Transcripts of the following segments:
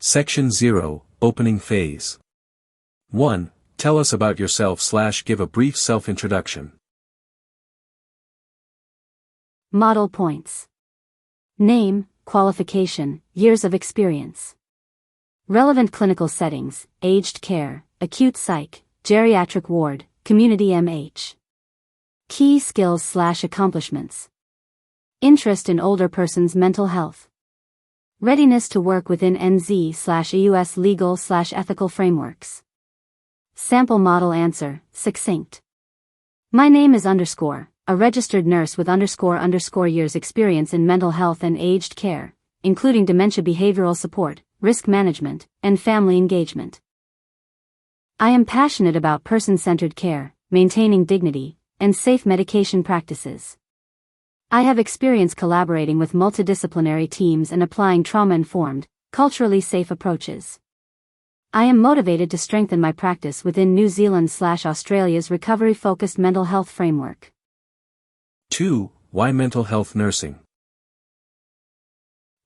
Section 0, Opening Phase. 1. Tell us about yourself/give a brief self-introduction. Model points. Name, qualification, years of experience. Relevant clinical settings, aged care, acute psych, geriatric ward, community MH. Key skills/accomplishments. Interest in older persons' mental health. Readiness to work within NZ/EUS legal/ethical frameworks. Sample model answer, succinct. My name is a registered nurse with years experience in mental health and aged care, including dementia behavioral support, risk management, and family engagement. I am passionate about person-centered care, maintaining dignity, and safe medication practices. I have experience collaborating with multidisciplinary teams and applying trauma-informed, culturally safe approaches. I am motivated to strengthen my practice within New Zealand/Australia's recovery-focused mental health framework. 2. Why mental health nursing?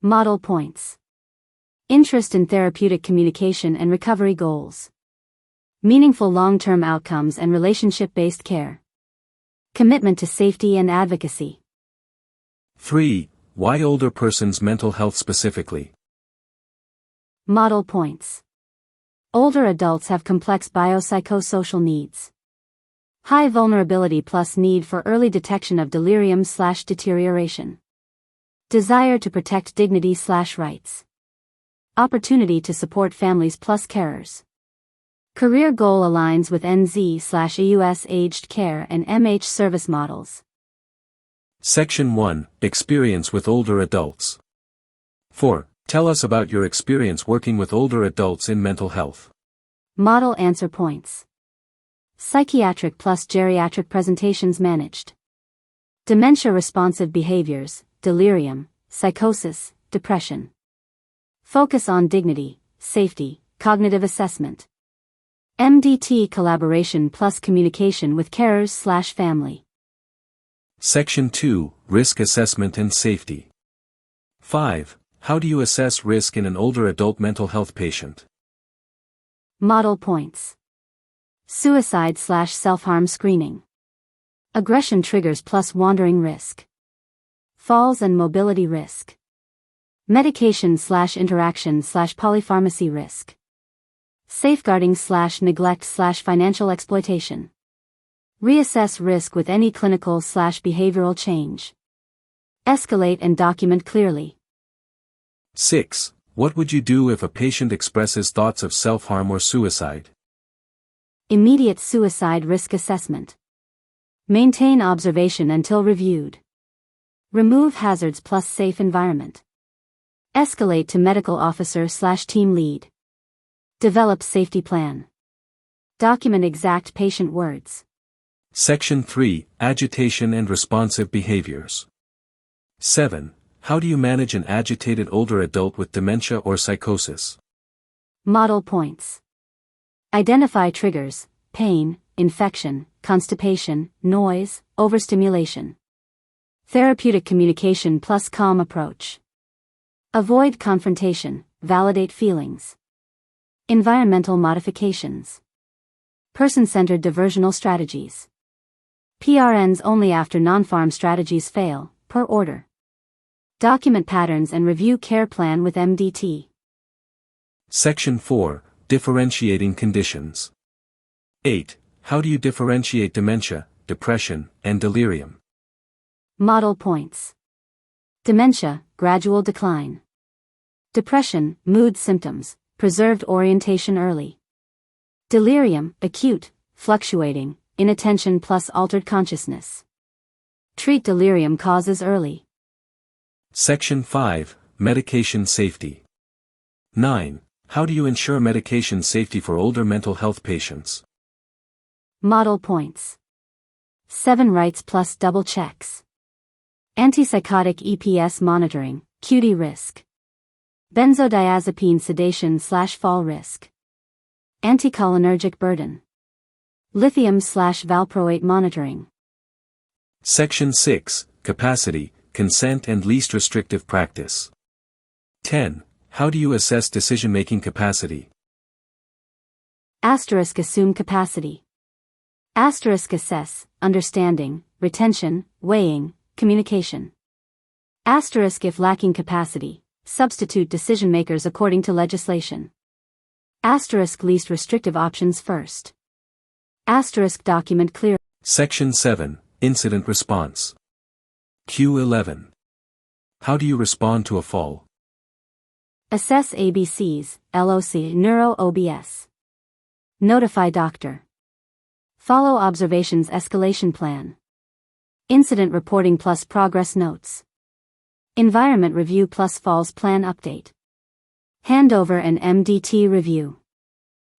Model points. Interest in therapeutic communication and recovery goals. Meaningful long-term outcomes and relationship-based care. Commitment to safety and advocacy. 3. Why older persons' mental health specifically? Model points. Older adults have complex biopsychosocial needs. High vulnerability plus need for early detection of delirium/deterioration. Desire to protect dignity/rights. Opportunity to support families plus carers. Career goal aligns with NZ/EUS aged care and MH service models. Section 1, Experience with older adults. 4. Tell us about your experience working with older adults in mental health. Model answer points. Psychiatric plus geriatric presentations managed. Dementia-responsive behaviors, delirium, psychosis, depression. Focus on dignity, safety, cognitive assessment. MDT collaboration plus communication with carers/family. Section 2, Risk Assessment and Safety. 5. How do you assess risk in an older adult mental health patient? Model points. Suicide/self-harm screening. Aggression triggers plus wandering risk. Falls and mobility risk. Medication/interaction/polypharmacy risk. Safeguarding/neglect/financial exploitation. Reassess risk with any clinical/behavioral change. Escalate and document clearly. 6. What would you do if a patient expresses thoughts of self-harm or suicide? Immediate suicide risk assessment. Maintain observation until reviewed. Remove hazards plus safe environment. Escalate to medical officer/team lead. Develop safety plan. Document exact patient words. Section 3, Agitation and Responsive Behaviors. 7. How do you manage an agitated older adult with dementia or psychosis? Model points. Identify triggers, pain, infection, constipation, noise, overstimulation. Therapeutic communication plus calm approach. Avoid confrontation, validate feelings. Environmental modifications. Person-centered diversional strategies. PRNs only after non-pharm strategies fail, per order. Document patterns and review care plan with MDT. Section 4, Differentiating Conditions. 8. How do you differentiate dementia, depression, and delirium? Model points. Dementia, gradual decline. Depression, mood symptoms, preserved orientation early. Delirium, acute, fluctuating, inattention plus altered consciousness. Treat delirium causes early. Section 5, Medication Safety. 9. How do you ensure medication safety for older mental health patients? Model points. 7 rights plus double checks. Antipsychotic EPS monitoring, QD risk. Benzodiazepine sedation/fall risk. Anticholinergic burden. Lithium/valproate monitoring. Section 6, Capacity, Consent and Least Restrictive Practice. 10. How do you assess decision-making capacity? Assume capacity. Assess, understanding, retention, weighing, communication. If lacking capacity, substitute decision makers according to legislation. Least restrictive options first. Document clear. Section 7, Incident Response. Q11. How do you respond to a fall? Assess ABCs, LOC, Neuro-OBS. Notify doctor. Follow observations escalation plan. Incident reporting plus progress notes. Environment review plus falls plan update. Handover and MDT review.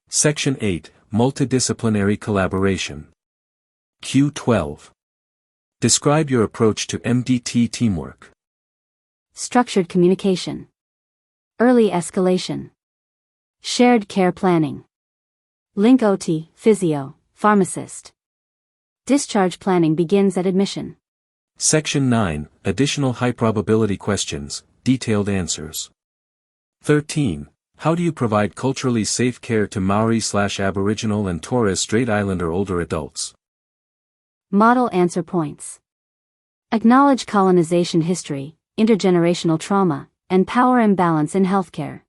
Section 8, Multidisciplinary Collaboration. Q12. Describe your approach to MDT teamwork. Structured communication. Early escalation. Shared care planning. Link OT, physio, pharmacist. Discharge planning begins at admission. Section 9, Additional high-probability questions, detailed answers. 13. How do you provide culturally safe care to Maori/Aboriginal and Torres Strait Islander older adults? Model answer points. Acknowledge colonization history, intergenerational trauma, and power imbalance in healthcare.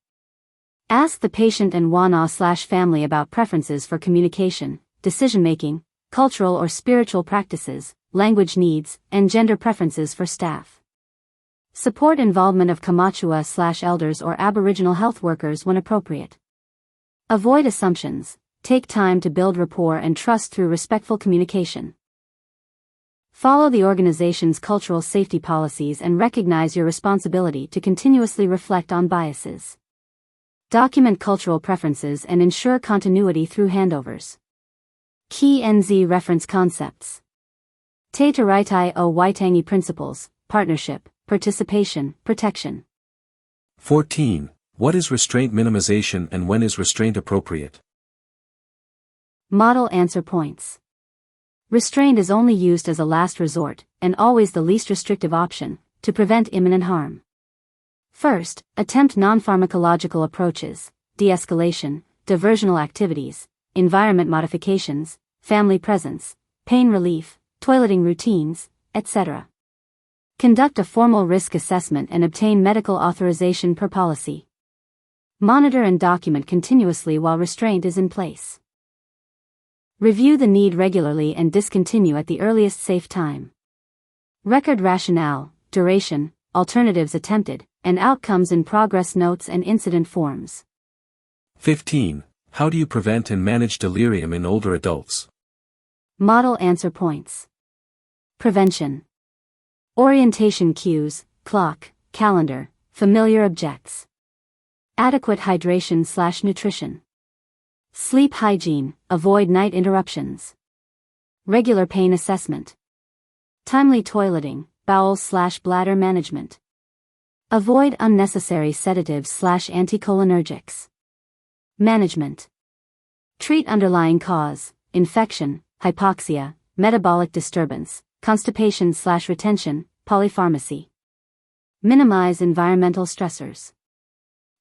Ask the patient and Wana/family about preferences for communication, decision-making, cultural or spiritual practices, language needs, and gender preferences for staff. Support involvement of Kamachua/elders or Aboriginal health workers when appropriate. Avoid assumptions, take time to build rapport and trust through respectful communication. Follow the organization's cultural safety policies and recognize your responsibility to continuously reflect on biases. Document cultural preferences and ensure continuity through handovers. Key NZ reference concepts. Te Taraitai o Waitangi principles, partnership, participation, protection. 14. What is restraint minimization and when is restraint appropriate? Model answer points. Restraint is only used as a last resort, and always the least restrictive option, to prevent imminent harm. First, attempt non-pharmacological approaches, de-escalation, diversional activities, environment modifications, family presence, pain relief, toileting routines, etc. Conduct a formal risk assessment and obtain medical authorization per policy. Monitor and document continuously while restraint is in place. Review the need regularly and discontinue at the earliest safe time. Record rationale, duration, alternatives attempted, and outcomes in progress notes and incident forms. 15. How do you prevent and manage delirium in older adults? Model answer points. Prevention. Orientation cues, clock, calendar, familiar objects. Adequate hydration/nutrition. Sleep hygiene, avoid night interruptions. Regular pain assessment. Timely toileting, bowel/bladder management. Avoid unnecessary sedatives/anticholinergics. Management. Treat underlying cause, infection, hypoxia, metabolic disturbance, constipation/retention, polypharmacy. Minimize environmental stressors.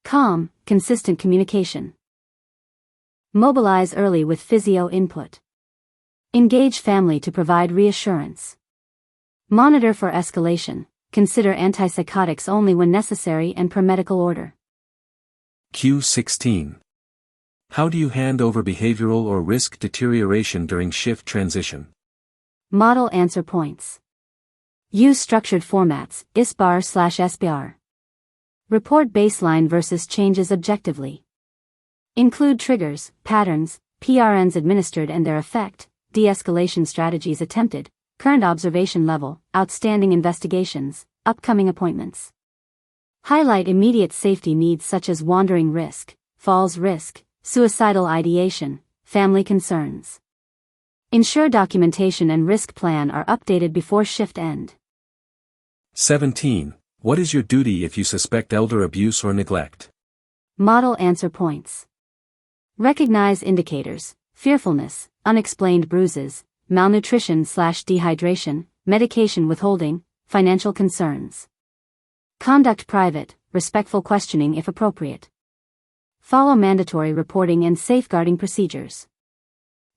Calm, consistent communication. Mobilize early with physio input. Engage family to provide reassurance. Monitor for escalation. Consider antipsychotics only when necessary and per medical order. Q16. How do you hand over behavioral or risk deterioration during shift transition? Model answer points. Use structured formats, ISBAR/SBR. Report baseline versus changes objectively. Include triggers, patterns, PRNs administered and their effect, de-escalation strategies attempted, current observation level, outstanding investigations, upcoming appointments. Highlight immediate safety needs such as wandering risk, falls risk, suicidal ideation, family concerns. Ensure documentation and risk plan are updated before shift end. 17. What is your duty if you suspect elder abuse or neglect? Model answer points. Recognize indicators, fearfulness, unexplained bruises, malnutrition/dehydration, medication withholding, financial concerns. Conduct private, respectful questioning if appropriate. Follow mandatory reporting and safeguarding procedures.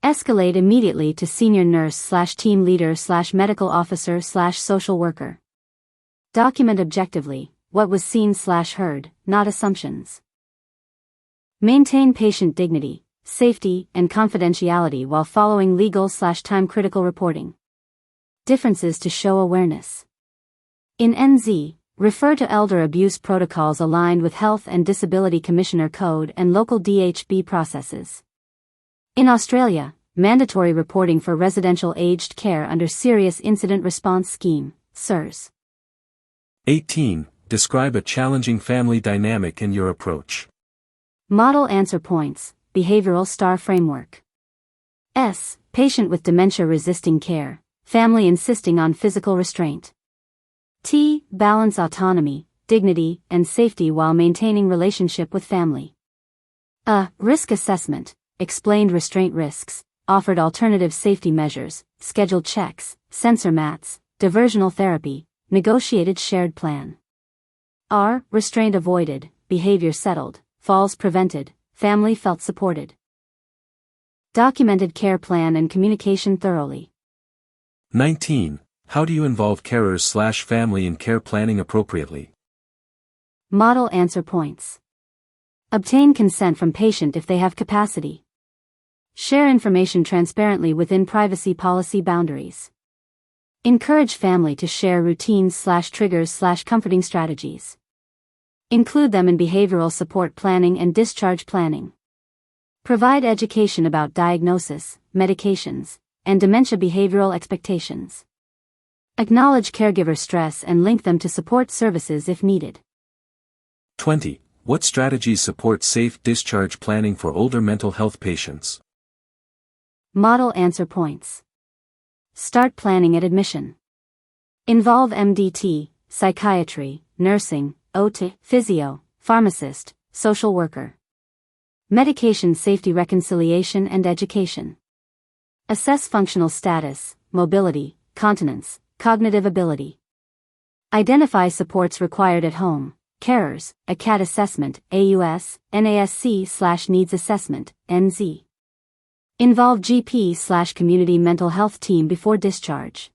Escalate immediately to senior nurse/team leader/medical officer/social worker. Document objectively what was seen/heard, not assumptions. Maintain patient dignity, safety, and confidentiality while following legal/time-critical reporting. Differences to show awareness. In NZ, refer to elder abuse protocols aligned with Health and Disability Commissioner Code and local DHB processes. In Australia, mandatory reporting for residential aged care under Serious Incident Response Scheme, SIRS. 18. Describe a challenging family dynamic in your approach. Model answer points, behavioral STAR framework. S. Patient with dementia resisting care, family insisting on physical restraint. T. Balance autonomy, dignity, and safety while maintaining relationship with family. A. Risk assessment, explained restraint risks, offered alternative safety measures, scheduled checks, sensor mats, diversional therapy, negotiated shared plan. R. Restraint avoided, behavior settled, falls prevented, family felt supported. Documented care plan and communication thoroughly. 19. How do you involve carers/family in care planning appropriately? Model answer points. Obtain consent from patient if they have capacity. Share information transparently within privacy policy boundaries. Encourage family to share routines/triggers/comforting strategies. Include them in behavioral support planning and discharge planning. Provide education about diagnosis, medications, and dementia behavioral expectations. Acknowledge caregiver stress and link them to support services if needed. 20. What strategies support safe discharge planning for older mental health patients? Model answer points. Start planning at admission. Involve MDT, psychiatry, nursing, OT, physio, pharmacist, social worker. Medication safety reconciliation and education. Assess functional status, mobility, continence, cognitive ability. Identify supports required at home, carers, a CAT assessment, AUS, NASC/needs assessment, NZ. Involve GP/community mental health team before discharge.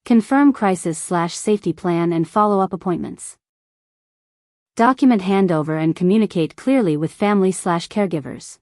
Confirm crisis/safety plan and follow-up appointments. Document handover and communicate clearly with family/caregivers.